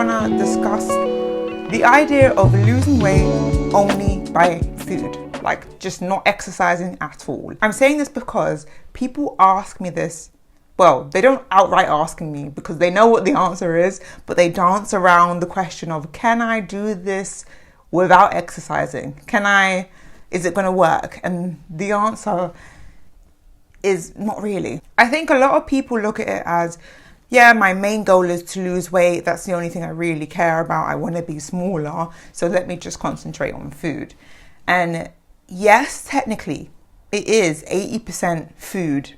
want to discuss the idea of losing weight only by food, like just not exercising at all. I'm saying this because people ask me this. Well, they don't outright asking me because they know what the answer is, but they dance around the question of, can I do this without exercising? Is it going to work? And the answer is not really. I think a lot of people look at it as, yeah, my main goal is to lose weight. That's the only thing I really care about. I want to be smaller, so let me just concentrate on food. And yes, technically, it is 80% food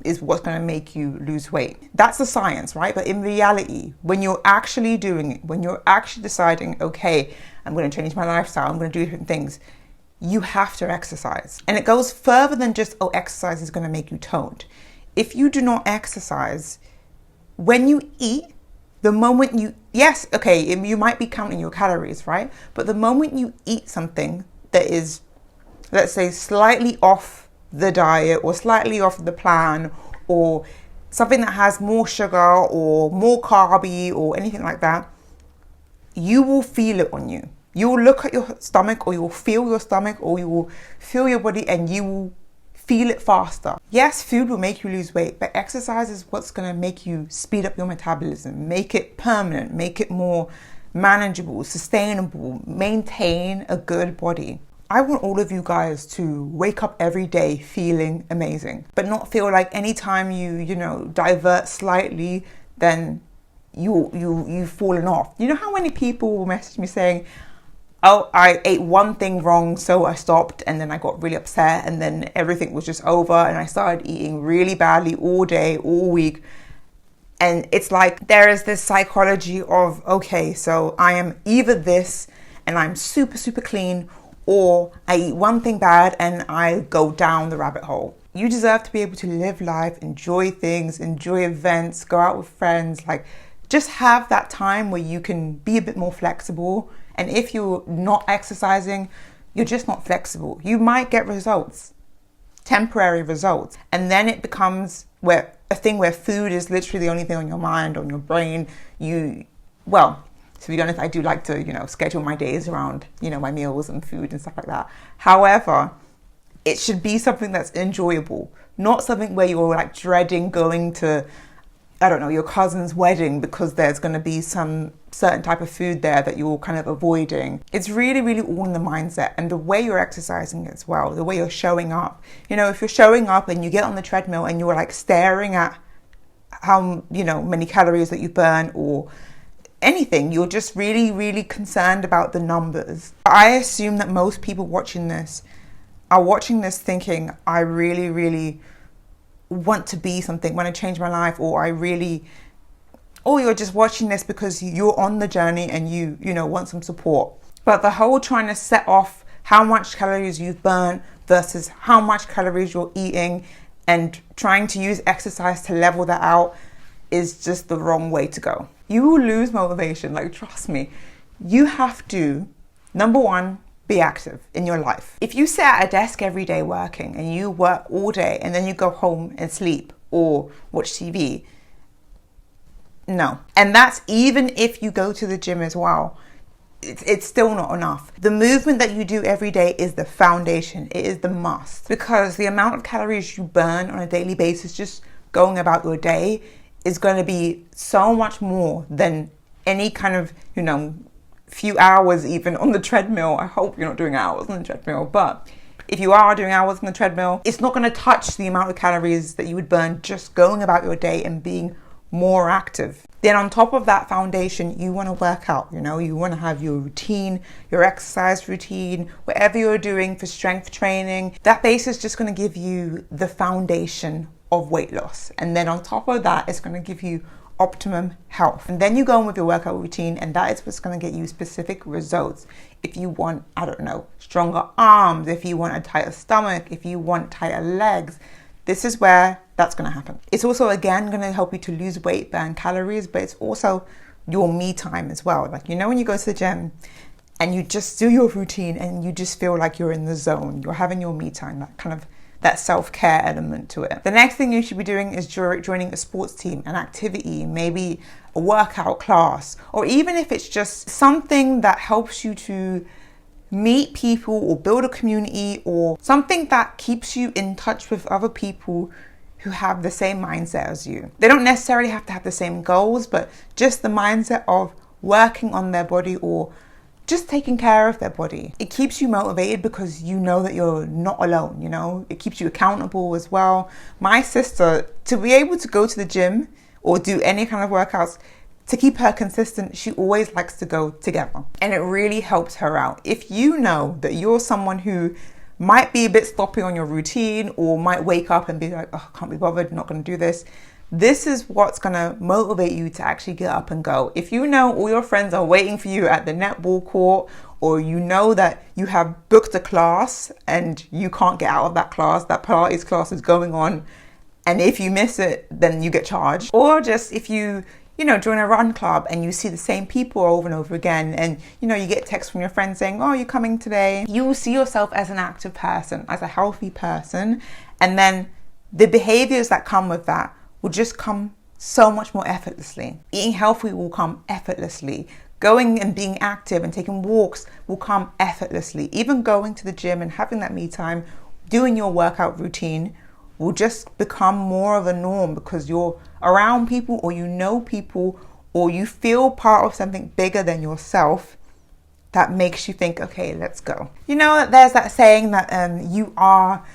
is what's going to make you lose weight. That's the science, right? But in reality, when you're actually doing it, when you're actually deciding, okay, I'm going to change my lifestyle, I'm going to do different things, you have to exercise. And it goes further than just, oh, exercise is going to make you toned. If you do not exercise, when you eat, the moment you might be counting your calories, right? But the moment you eat something that is, let's say, slightly off the diet or slightly off the plan, or something that has more sugar or more carby or anything like that, you will feel it on you. You will look at your stomach, or you will feel your stomach, or you will feel your body, and you will feel it faster. Yes, food will make you lose weight, but exercise is what's going to make you speed up your metabolism, make it permanent, make it more manageable, sustainable, maintain a good body. I want all of you guys to wake up every day feeling amazing, but not feel like anytime you divert slightly, then you've fallen off. You know how many people will message me saying, oh, I ate one thing wrong, so I stopped, and then I got really upset, and then everything was just over, and I started eating really badly all day, all week. And it's like there is this psychology of, okay, so I am either this and I'm super, super clean, or I eat one thing bad and I go down the rabbit hole. You deserve to be able to live life, enjoy things, enjoy events, go out with friends, like just have that time where you can be a bit more flexible. And if you're not exercising, you're just not flexible. You might get results, temporary results. And then it becomes a thing where food is literally the only thing on your mind, on your brain. To be honest, I do like to, schedule my days around, my meals and food and stuff like that. However, it should be something that's enjoyable, not something where you're like dreading going to, your cousin's wedding because there's going to be some certain type of food there that you're kind of avoiding. It's really, really all in the mindset and the way you're exercising as well, the way you're showing up. If you're showing up and you get on the treadmill and you're like staring at how, many calories that you burn or anything, you're just really, really concerned about the numbers. I assume that most people watching this are watching this thinking, I really, really want to be something, want to change my life, or you're just watching this because you're on the journey and you want some support. But the whole trying to set off how much calories you've burnt versus how much calories you're eating and trying to use exercise to level that out is just the wrong way to go. You will lose motivation, trust me. You have to, number one, be active in your life. If you sit at a desk every day working and you work all day and then you go home and sleep or watch TV, no. And that's even if you go to the gym as well. It's still not enough. The movement that you do every day is the foundation. It is the must, because the amount of calories you burn on a daily basis just going about your day is going to be so much more than any kind of, few hours even on the treadmill. I hope you're not doing hours on the treadmill, but if you are doing hours on the treadmill, it's not going to touch the amount of calories that you would burn just going about your day and being more active. Then on top of that foundation, you want to work out, you want to have your routine, your exercise routine, whatever you're doing for strength training. That base is just going to give you the foundation of weight loss. And then on top of that, it's going to give you optimum health. And then you go on with your workout routine, and that is what's going to get you specific results. If you want, stronger arms, if you want a tighter stomach, if you want tighter legs, this is where that's going to happen. It's also, again, going to help you to lose weight, burn calories, but it's also your me time as well. When you go to the gym and you just do your routine and you just feel like you're in the zone, you're having your me time, that kind of that self-care element to it. The next thing you should be doing is joining a sports team, an activity, maybe a workout class, or even if it's just something that helps you to meet people or build a community, or something that keeps you in touch with other people who have the same mindset as you. They don't necessarily have to have the same goals, but just the mindset of working on their body or just taking care of their body. It keeps you motivated because you know that you're not alone, you know? It keeps you accountable as well. My sister, to be able to go to the gym or do any kind of workouts, to keep her consistent, she always likes to go together. And it really helps her out. If you know that you're someone who might be a bit sloppy on your routine or might wake up and be like, oh, I can't be bothered, not going to do this. This is what's going to motivate you to actually get up and go. If you know all your friends are waiting for you at the netball court, or you know that you have booked a class and you can't get out of that class, that Pilates class is going on, and if you miss it, then you get charged. Or just if you join a run club and you see the same people over and over again, and you get texts from your friends saying, oh, you're coming today. You will see yourself as an active person, as a healthy person. And then the behaviors that come with that will just come so much more effortlessly. Eating healthy will come effortlessly. Going and being active and taking walks will come effortlessly. Even going to the gym and having that me time, doing your workout routine will just become more of a norm because you're around people, or you know people, or you feel part of something bigger than yourself that makes you think, okay, let's go. You know, there's that saying that you are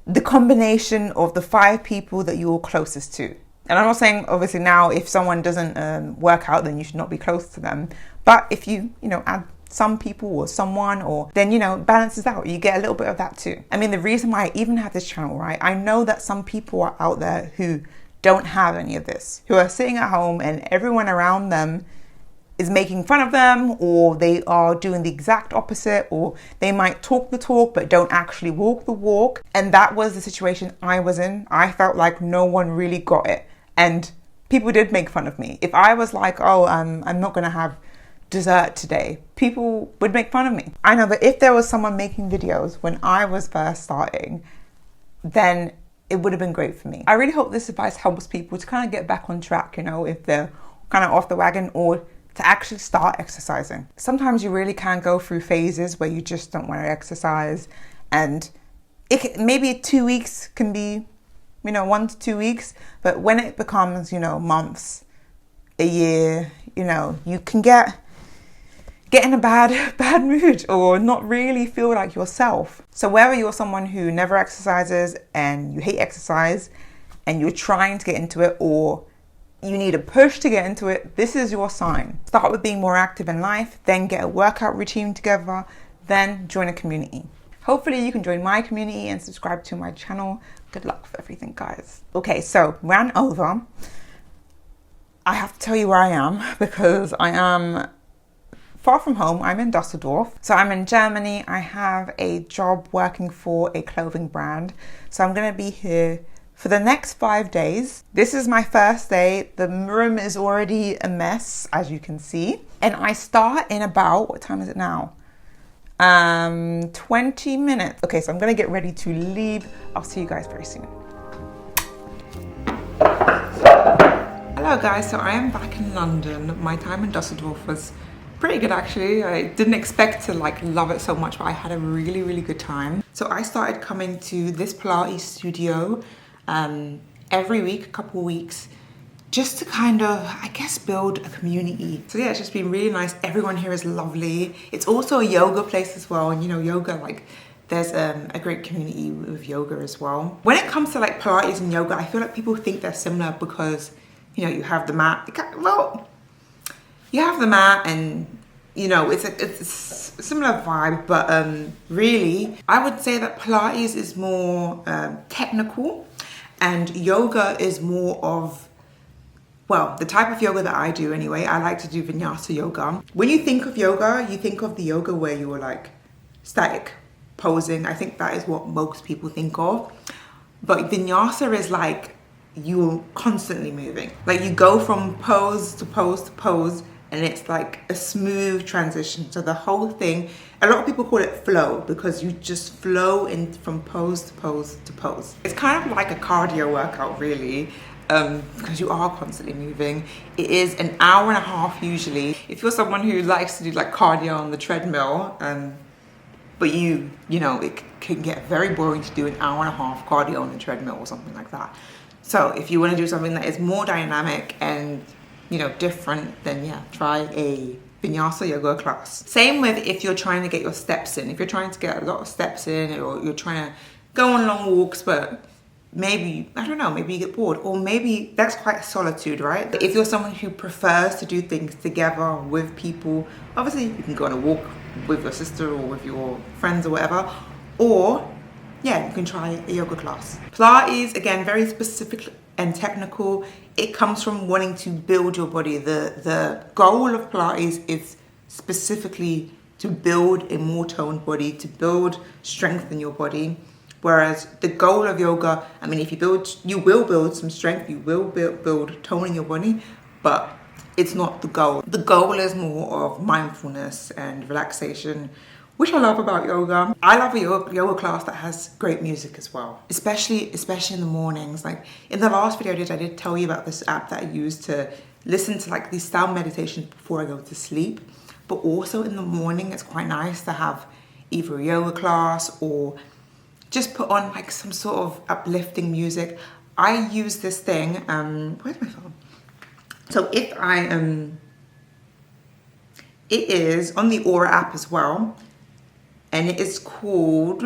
the combination of the 5 people that you're closest to. And I'm not saying, obviously, now if someone doesn't work out, then you should not be close to them. But if you add some people or someone, or then it balances out, you get a little bit of that too. I mean, the reason why I even have this channel, right? I know that some people are out there who don't have any of this, who are sitting at home and everyone around them is making fun of them, or they are doing the exact opposite, or they might talk the talk but don't actually walk the walk. And that was the situation I was in. I felt like no one really got it, and people did make fun of me. If I was like, oh, I'm not gonna have dessert today, people would make fun of me. I know that if there was someone making videos when I was first starting, then it would have been great for me. I really hope this advice helps people to kind of get back on track, if they're kind of off the wagon, or to actually start exercising. Sometimes you really can go through phases where you just don't want to exercise, and maybe 2 weeks can be 1 to 2 weeks, but when it becomes months, a year, you can get in a bad mood, or not really feel like yourself. So whether you're someone who never exercises and you hate exercise and you're trying to get into it, or you need a push to get into it, this is your sign. Start with being more active in life, then get a workout routine together, then join a community. Hopefully you can join my community and subscribe to my channel. Good luck with everything, guys. Okay, so ran over. I have to tell you where I am, because I am far from home. I'm in Dusseldorf. So I'm in Germany. I have a job working for a clothing brand. So I'm gonna be here for the next 5 days. This is my first day. The room is already a mess, as you can see. And I start in about, what time is it now? 20 minutes. Okay, so I'm gonna get ready to leave. I'll see you guys very soon. Hello guys, so I am back in London. My time in Dusseldorf was pretty good actually. I didn't expect to love it so much, but I had a really good time. So I started coming to this Pilates studio every week, a couple of weeks, just to kind of, I guess, build a community. So yeah, it's just been really nice. Everyone here is lovely. It's also a yoga place as well, and yoga, there's a great community with yoga as well. When it comes to Pilates and yoga, I feel like people think they're similar because you have the mat. You have the mat, and it's a similar vibe, but really I would say that Pilates is more technical, and yoga is more of, well, the type of yoga that I do anyway. I like to do vinyasa yoga. When you think of yoga, you think of the yoga where you were static posing. I think that is what most people think of. But vinyasa is you're constantly moving. You go from pose to pose to pose, and it's like a smooth transition. So the whole thing, a lot of people call it flow because you just flow in from pose to pose to pose. It's kind of like a cardio workout really, because you are constantly moving. It is an hour and a half usually. If you're someone who likes to do like cardio on the treadmill, but you know, it can get very boring to do an hour and a half cardio on the treadmill or something like that. So if you want to do something that is more dynamic and, you know, different, then yeah, try a vinyasa yoga class. Same with if you're trying to get your steps in. If you're trying to get a lot of steps in, or you're trying to go on long walks, but maybe, I don't know, maybe you get bored, or maybe that's quite a solitude, right? But if you're someone who prefers to do things together with people, obviously you can go on a walk with your sister or with your friends or whatever, or yeah, you can try a yoga class. Pilates, again, very specific and technical. It comes from wanting to build your body. The goal of Pilates is specifically to build a more toned body, to build strength in your body. Whereas the goal of yoga, I mean, if you build, you will build some strength, you will build tone in your body, but it's not the goal. The goal is more of mindfulness and relaxation, which I love about yoga. I love a yoga class that has great music as well, especially in the mornings. Like in the last video I did tell you about this app that I use to listen to like these sound meditations before I go to sleep. But also in the morning, it's quite nice to have either a yoga class or just put on like some sort of uplifting music. I use this thing, where's my phone? So if I it is on the Aura app as well, and it is called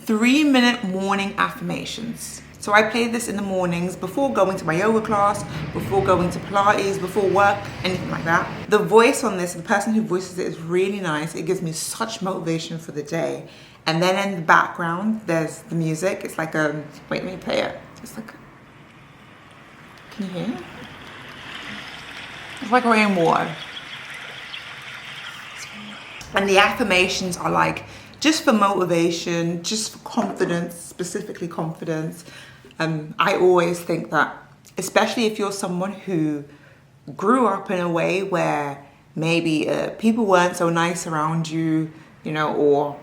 3-minute morning affirmations. So I play this in the mornings before going to my yoga class, before going to Pilates, before work, anything like that. The voice on this, the person who voices it is really nice. It gives me such motivation for the day. And then in the background, there's the music. It's like wait, let me play it. It's like, can you hear it? It's like rainwater. And the affirmations are like just for motivation, just for confidence, specifically confidence. I always think that, especially if you're someone who grew up in a way where maybe people weren't so nice around you, you know, or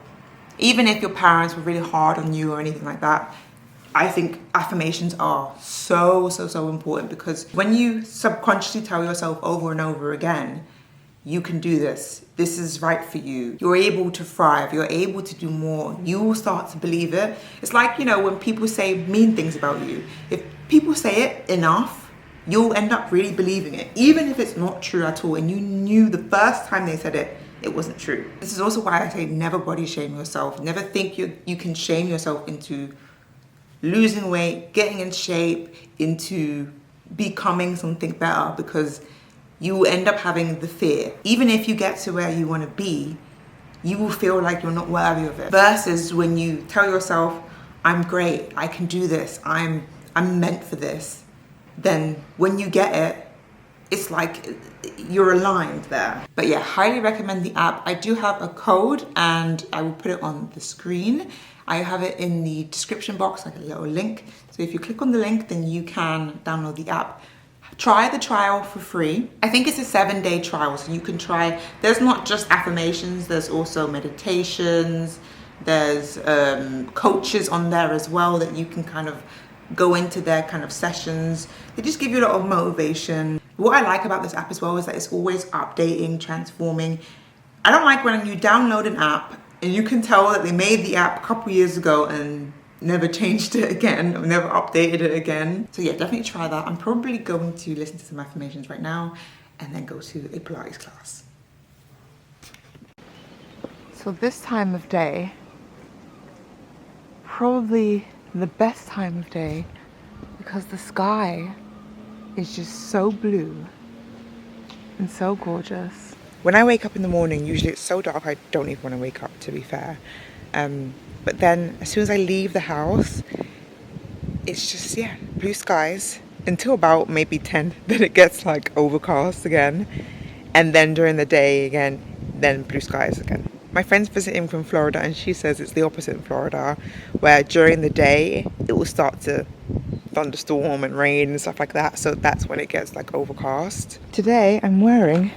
even if your parents were really hard on you or anything like that, I think affirmations are so important, because when you subconsciously tell yourself over and over again, you can do this, this is right for you, you're able to thrive, you're able to do more, you will start to believe it. It's like, you know, when people say mean things about you, if people say it enough, you'll end up really believing it, even if it's not true at all, and you knew the first time they said it, it wasn't true. This is also why I say never body shame yourself. Never think you can shame yourself into losing weight, getting in shape, into becoming something better, because you will end up having the fear. Even if you get to where you want to be, you will feel like you're not worthy of it. Versus when you tell yourself, I'm great, I can do this, I'm meant for this, then when you get it, it's like you're aligned there. But yeah, highly recommend the app. I do have a code and I will put it on the screen. I have it in the description box, like a little link. So if you click on the link, then you can download the app. Try the trial for free. I think it's a 7-day trial, so you can try. There's not just affirmations, there's also meditations, there's coaches on there as well that you can kind of go into their kind of sessions. They just give you a lot of motivation. What I like about this app as well is that it's always updating, transforming. I don't like when you download an app and you can tell that they made the app a couple years ago and never changed it again, or never updated it again. So yeah, definitely try that. I'm probably going to listen to some affirmations right now and then go to a Pilates class. So this time of day, probably the best time of day, because the sky is just so blue and so gorgeous. When I wake up in the morning, usually it's so dark I don't even want to wake up, to be fair. But then as soon as I leave the house, it's just, yeah, blue skies until about maybe 10. Then it gets like overcast again. And then during the day again, then blue skies again. My friend's visiting from Florida and she says it's the opposite in Florida, where during the day it will start to thunderstorm and rain and stuff like that. So that's when it gets like overcast. Today I'm wearing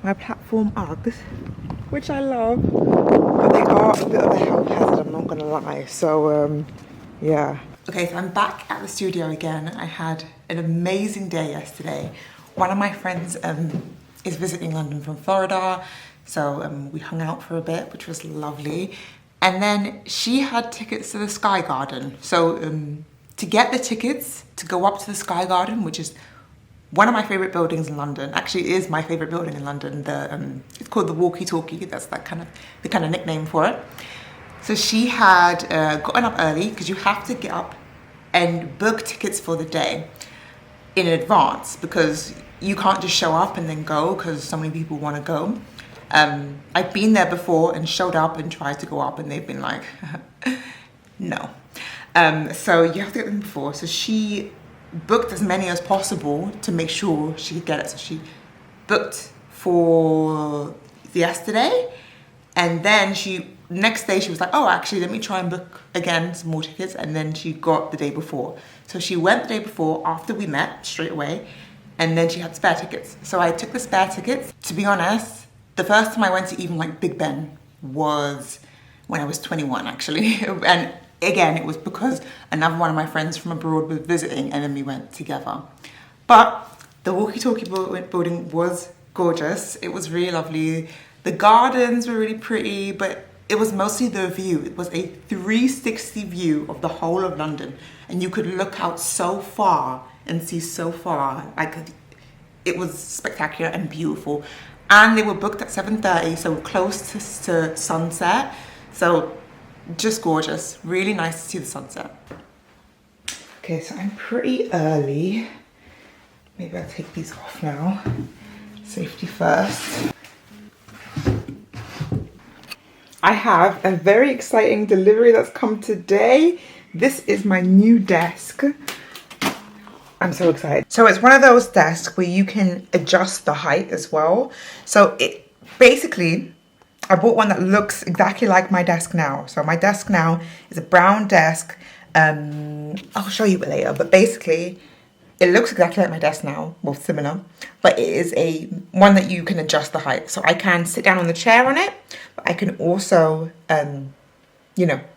my platform Uggs, which I love, but they are a bit of a health hazard, I'm not gonna lie. So yeah. Okay, so I'm back at the studio again. I had an amazing day yesterday. One of my friends is visiting London from Florida, so we hung out for a bit, which was lovely. And then she had tickets to the Sky Garden. So to get the tickets to go up to the Sky Garden, which is one of my favorite buildings in London, actually it is my favorite building in London. It's called the Walkie Talkie. That's the kind of nickname for it. So she had gotten up early, because you have to get up and book tickets for the day in advance, because you can't just show up and then go, because so many people want to go. I've been there before and showed up and tried to go up, and they've been like, no. So you have to get them before. So she booked as many as possible to make sure she could get it. So she booked for yesterday, and then next day she was like, oh, actually, let me try and book again some more tickets. And then she got the day before. So she went the day before after we met straight away, and then she had spare tickets. So I took the spare tickets. To be honest, the first time I went to even like Big Ben was when I was 21, actually. And again, it was because another one of my friends from abroad was visiting, and then we went together. But the walkie-talkie building was gorgeous. It was really lovely. The gardens were really pretty, but it was mostly the view. It was a 360 view of the whole of London, and you could look out so far and see so far. It was spectacular and beautiful. And they were booked at 7:30, so close to sunset. So just gorgeous. Really nice to see the sunset. Okay, so I'm pretty early. Maybe I'll take these off now. Safety first. I have a very exciting delivery that's come today. This is my new desk. I'm so excited. So it's one of those desks where you can adjust the height as well. So it basically, I bought one that looks exactly like my desk now. So my desk now is a brown desk. I'll show you it later, but basically it looks exactly like my desk now, well, similar, but it is one that you can adjust the height. So I can sit down on the chair on it, but I can also,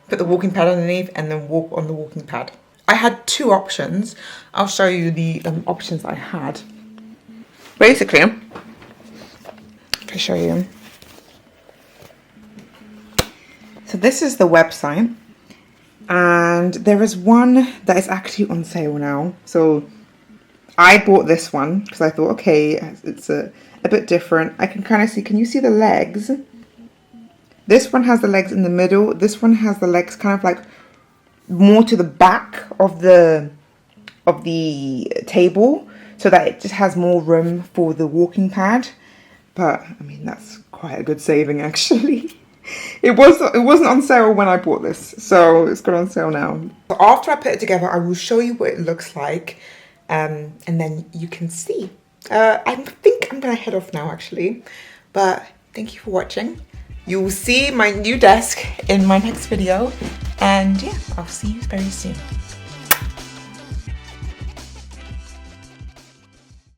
put the walking pad underneath and then walk on the walking pad. I had two options. I'll show you the options I had. Basically, if I show you. So this is the website, and there is one that is actually on sale now. So I bought this one because I thought, okay, it's a bit different. I can kind of see, can you see the legs? This one has the legs in the middle. This one has the legs kind of like more to the back of the table, so that it just has more room for the walking pad. But I mean, that's quite a good saving actually. It wasn't on sale when I bought this, so it's gone on sale now. So after I put it together, I will show you what it looks like, and then you can see. I think I'm gonna head off now actually, but thank you for watching. You will see my new desk in my next video, and yeah, I'll see you very soon.